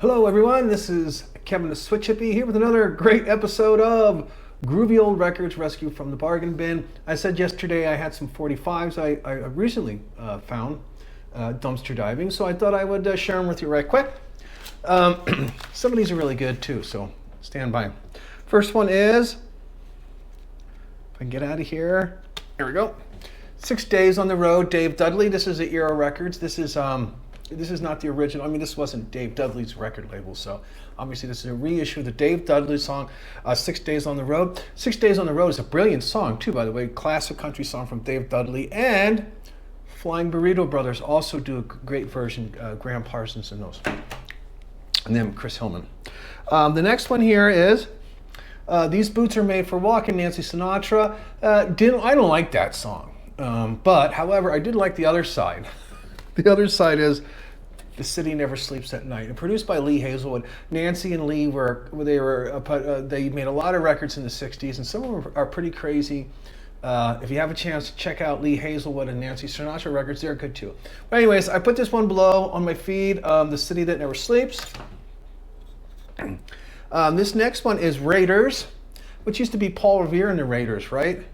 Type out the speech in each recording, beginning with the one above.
Hello everyone, this is Kevin the Switch Hippie here with another great episode of Groovy Old Records Rescue from the Bargain Bin. I said yesterday I had some 45's I recently found dumpster diving, so I thought I would share them with you right quick. Some of these are really good too, so stand by. First one is, if I can get out of here, here we go. 6 Days on the Road, Dave Dudley. This is the Era Records. This is not the original. I mean, this wasn't Dave Dudley's record label, so obviously this is a reissue of the Dave Dudley song, 6 Days on the Road. 6 Days on the Road is a brilliant song, too, by the way. Classic country song from Dave Dudley. And Flying Burrito Brothers also do a great version, Graham Parsons and those. And then Chris Hillman. The next one here is These Boots Are Made for Walking, Nancy Sinatra. I don't like that song. But, however, I did like the other side. The other side is The City Never Sleeps at Night, and produced by Lee Hazelwood. Nancy and Lee they made a lot of records in the 60s, and some of them are pretty crazy. If you have a chance to check out Lee Hazelwood and Nancy Sinatra records, they're good too. But anyways, I put this one below on my feed, The City That Never Sleeps. This next one is Raiders, which used to be Paul Revere and the Raiders, right?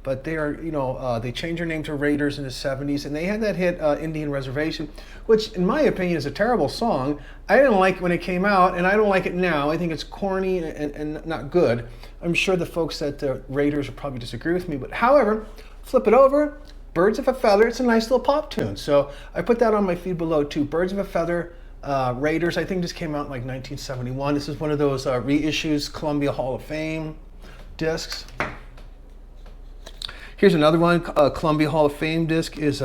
But they are, they changed their name to Raiders in the 70s, and they had that hit, Indian Reservation, which in my opinion is a terrible song. I didn't like it when it came out, and I don't like it now. I think it's corny and not good. I'm sure the folks at the Raiders will probably disagree with me, but however, flip it over, Birds of a Feather, it's a nice little pop tune. So I put that on my feed below too. Birds of a Feather, Raiders, I think this came out in like 1971. This is one of those reissues, Columbia Hall of Fame discs. Here's another one, Columbia Hall of Fame disc is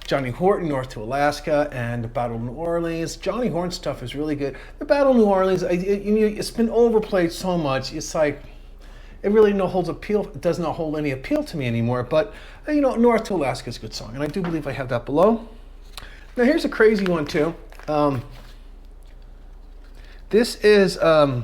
Johnny Horton, North to Alaska, and the Battle of New Orleans. Johnny Horton stuff is really good. The Battle of New Orleans, it's been overplayed so much, it's like, it really does not hold any appeal to me anymore, but North to Alaska is a good song, and I do believe I have that below. Now here's a crazy one too. This is A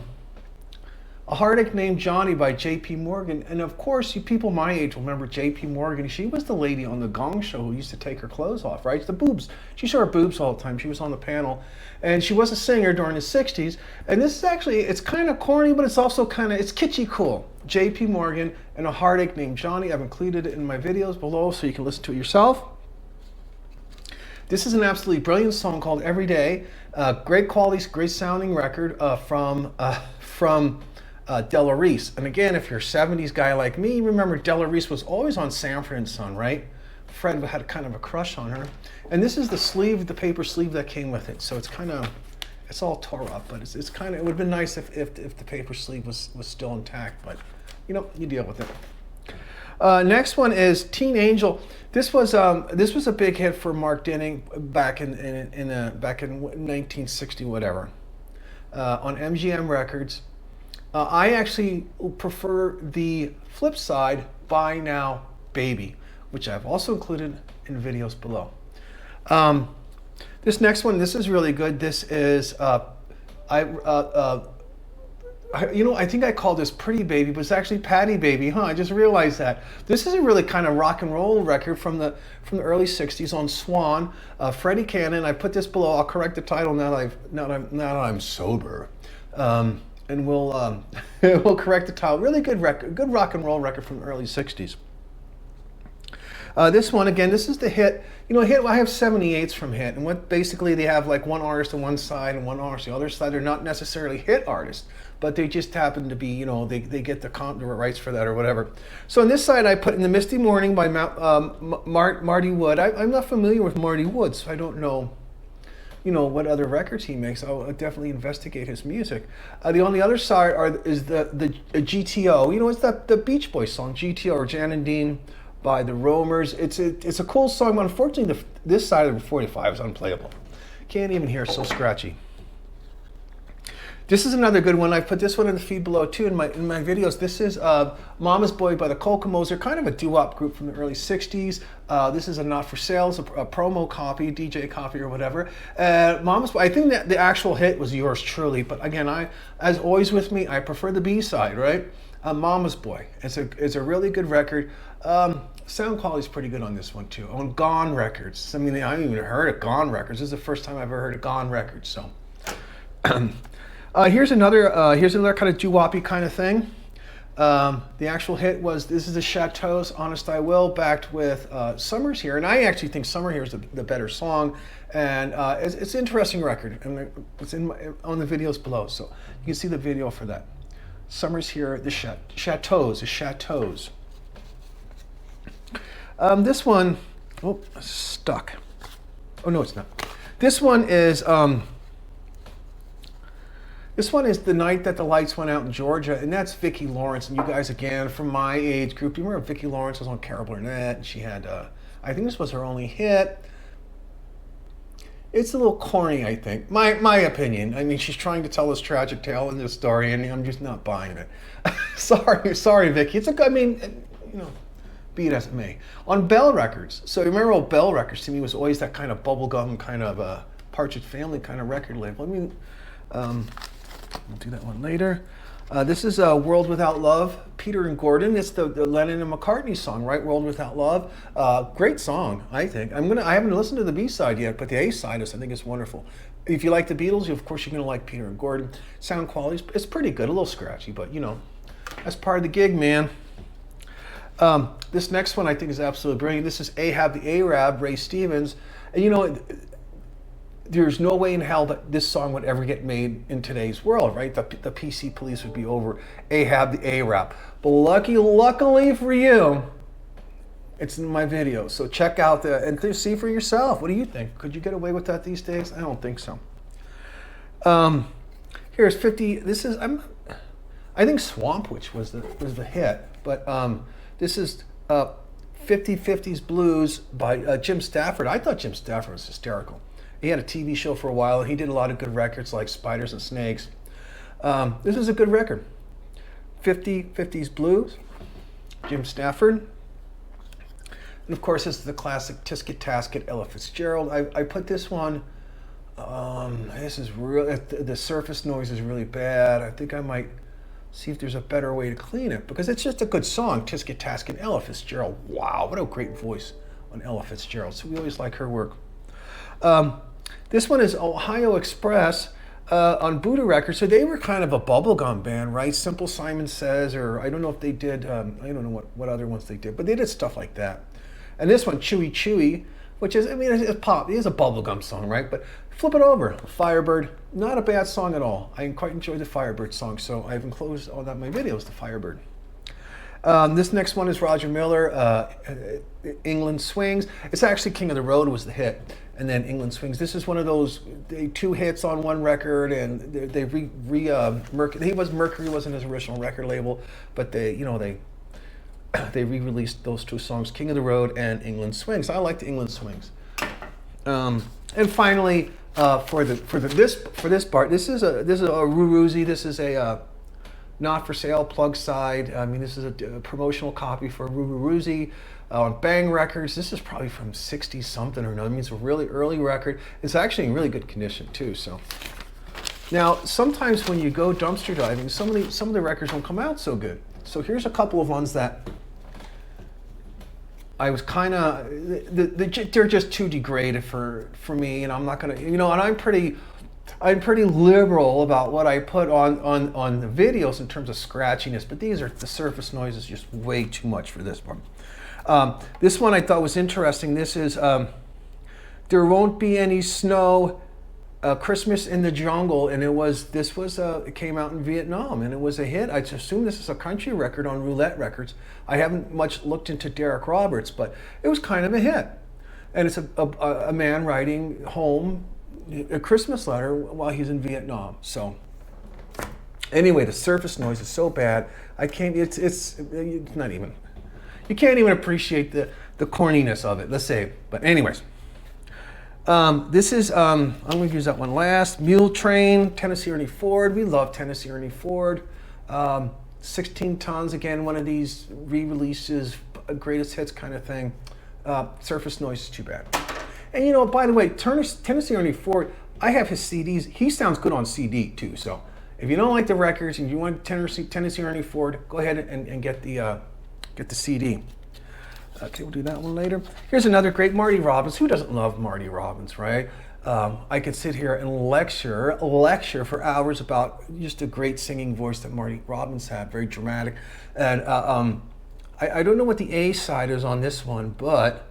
Heartache Named Johnny by J.P. Morgan. And of course, you people my age will remember J.P. Morgan. She was the lady on the Gong Show who used to take her clothes off, right? The boobs. She showed her boobs all the time. She was on the panel. And she was a singer during the 60s. And this is actually, it's kind of corny, but it's also it's kitschy cool. J.P. Morgan and A Heartache Named Johnny. I've included it in my videos below so you can listen to it yourself. This is an absolutely brilliant song called Every Day. Great quality, great sounding record from Della Reese. And again, if you're a 70s guy like me, remember Della Reese was always on Sanford & Son, right? Fred had kind of a crush on her. And this is the sleeve, the paper sleeve that came with it. So it's all tore up, but it would have been nice if the paper sleeve was still intact, but you deal with it. Next one is Teen Angel. This was a big hit for Mark Denning back in 1960 whatever, on MGM Records. I actually prefer the flip side, Buy Now Baby, which I've also included in videos below. This next one, this is really good. This is, I think I called this Pretty Baby, but it's actually Patty Baby, huh? I just realized that. This is a really kind of rock and roll record from the early 60s on Swan. Freddie Cannon, I put this below. I'll correct the title now that I'm sober. And we'll correct the title. Really good record, good rock and roll record from the early 60s. This one, again, this is the hit. Hit, I have 78s from Hit, and what basically they have like one artist on one side and one artist on the other side. They're not necessarily hit artists, but they just happen to be, they get the rights for that or whatever. So on this side, I put In the Misty Morning by Marty Wood. I'm not familiar with Marty Wood, so I don't know what other records he makes. I'll definitely investigate his music. On the other side is the GTO. It's the Beach Boys song, GTO, or Jan and Dean by the Roamers. It's a cool song, but unfortunately this side of the 45 is unplayable. Can't even hear, it's so scratchy. This is another good one. I put this one in the feed below too in my videos. This is Mama's Boy by the Kokomo. They're kind of a doo-wop group from the early 60s. This is a not for sale, it's a promo copy, DJ copy or whatever. Mama's Boy, I think that the actual hit was Yours Truly, but again, as always with me, I prefer the B-side, right? Mama's Boy. It's a really good record. Sound quality is pretty good on this one too. On Gone Records. I mean, I haven't even heard of Gone Records. This is the first time I've ever heard of Gone Records, so. Here's another kind of doo-woppy kind of thing. The actual hit was, this is the Chateau's Honest I Will, backed with Summer's Here, and I actually think Summer Here is the better song, and it's an interesting record, and it's on the videos below, so you can see the video for that. Summer's Here, the Chateaus. This one, oh, stuck. Oh no, it's not. This one is The Night That the Lights Went Out in Georgia, and that's Vicki Lawrence. And you guys, again, from my age group, you remember Vicki Lawrence was on Carol Burnett, and she had, I think this was her only hit. It's a little corny, I think. My opinion. I mean, she's trying to tell this tragic tale in this story, and I'm just not buying it. sorry, Vicki. I mean, you know, be it as it may. On Bell Records, so remember, Bell Records to me was always that kind of bubblegum, kind of Partridge Family kind of record label. I mean, we'll do that one later. This is World Without Love, Peter and Gordon. It's the Lennon and McCartney song, right? World Without Love. Great song, I think. I haven't listened to the B-side yet, but the A-side I think is wonderful. If you like the Beatles, of course you're going to like Peter and Gordon. Sound quality is pretty good, a little scratchy, but you know, that's part of the gig, man. This next one I think is absolutely brilliant. This is Ahab the Arab, Ray Stevens. And you know, there's no way in hell that this song would ever get made in today's world, right? The PC police would be over Ahab the Arab. But luckily for you, it's in my video. So check out and see for yourself. What do you think? Could you get away with that these days? I don't think so. Here's 50. This is I think Swamp Witch was the hit, but this is 50's Blues by Jim Stafford. I thought Jim Stafford was hysterical. He had a TV show for a while. He did a lot of good records like Spiders and Snakes. This is a good record. 50's Blues, Jim Stafford. And of course, this is the classic Tisket Tasket, Ella Fitzgerald. I put this one, this is real, the surface noise is really bad. I think I might see if there's a better way to clean it, because it's just a good song, Tisket Tasket, Ella Fitzgerald. Wow, what a great voice on Ella Fitzgerald. So we always like her work. This one is Ohio Express on Buddha Records. So they were kind of a bubblegum band, right? Simple Simon Says, or I don't know if they did, I don't know what other ones they did, but they did stuff like that. And this one, Chewy Chewy, which is, I mean, it's pop. It is a bubblegum song, right? But flip it over. Firebird, not a bad song at all. I quite enjoy the Firebird song, so I've enclosed all that in my videos, the Firebird. This next one is Roger Miller, England Swings. It's actually King of the Road was the hit, and then England Swings. This is one of those two hits on one record, and Mercury wasn't his original record label, but they re-released those two songs, King of the Road and England Swings. I like the England Swings. And finally, for this part, this is a Ruruzi. This is a not for sale plug side. I mean, this is a promotional copy for Ruruzi on Bang Records. This is probably from 60 something or no. I mean, it's a really early record. It's actually in really good condition too. So now, sometimes when you go dumpster diving, some of the records don't come out so good. So here's a couple of ones that I was kind of, they're just too degraded for me, and I'm not gonna, and I'm pretty liberal about what I put on the videos in terms of scratchiness, but the surface noise is just way too much for this one. This one I thought was interesting. This is There Won't Be Any Snow, Christmas in the Jungle, and it came out in Vietnam, and it was a hit. I assume this is a country record on Roulette Records. I haven't much looked into Derek Roberts, but it was kind of a hit. And it's a man writing home a Christmas letter while he's in Vietnam. So anyway, the surface noise is so bad. It's not even, you can't even appreciate the corniness of it, let's say. But anyways. This is, I'm going to use that one last. Mule Train, Tennessee Ernie Ford. We love Tennessee Ernie Ford. 16 Tons, again, one of these re-releases, greatest hits kind of thing. Surface noise is too bad. And by the way, Tennessee Ernie Ford, I have his CDs. He sounds good on CD too. So if you don't like the records and you want Tennessee Ernie Ford, go ahead and get the CD. Okay, we'll do that one later. Here's another great Marty Robbins. Who doesn't love Marty Robbins, right? I could sit here and lecture for hours about just a great singing voice that Marty Robbins had, very dramatic. And I don't know what the A side is on this one, but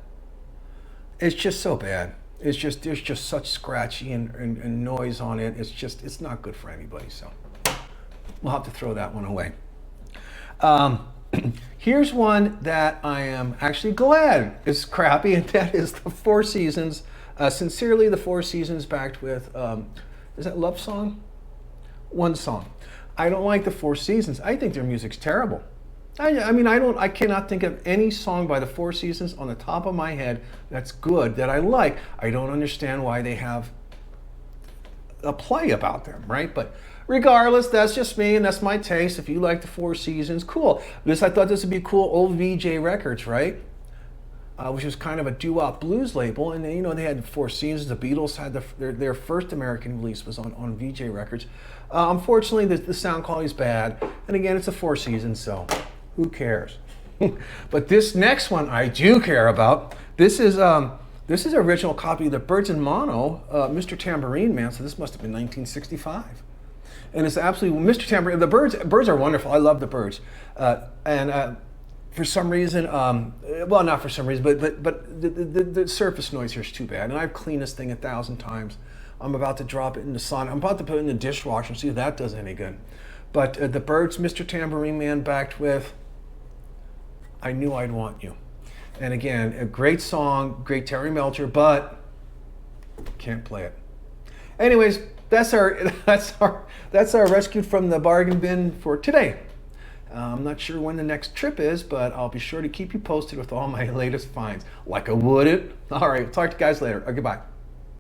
it's just so bad. It's just, there's just such scratchy and noise on it. It's not good for anybody. So we'll have to throw that one away. Here's one that I am actually glad is crappy, and that is the Four Seasons. Sincerely, the Four Seasons, backed with, is that Love Song? One Song. I don't like the Four Seasons. I think their music's terrible. I cannot think of any song by the Four Seasons on the top of my head that's good, that I like. I don't understand why they have a play about them, right? But regardless, that's just me and that's my taste. If you like the Four Seasons, cool. I thought this would be cool. Old VJ Records, right? Which was kind of a doo-wop blues label, and they had Four Seasons. The Beatles had their first American release was on VJ Records. Unfortunately, the sound quality is bad, and again, it's a Four Seasons, so who cares? But this next one I do care about. This is an original copy of the Byrds in Mono, Mr. Tambourine Man. So this must have been 1965, and it's absolutely Mr. Tambourine. The Byrds are wonderful. I love the Byrds, and for some reason, well, not for some reason, but the surface noise here is too bad. And I've cleaned this thing 1,000 times. I'm about to drop it in the sun. I'm about to put it in the dishwasher and see if that does any good. But the Byrds, Mr. Tambourine Man, backed with I Knew I'd Want You. And again, a great song, great Terry Melcher, but can't play it. Anyways, that's our rescued from the bargain bin for today. I'm not sure when the next trip is, but I'll be sure to keep you posted with all my latest finds, like I would it. All right, talk to you guys later. Goodbye.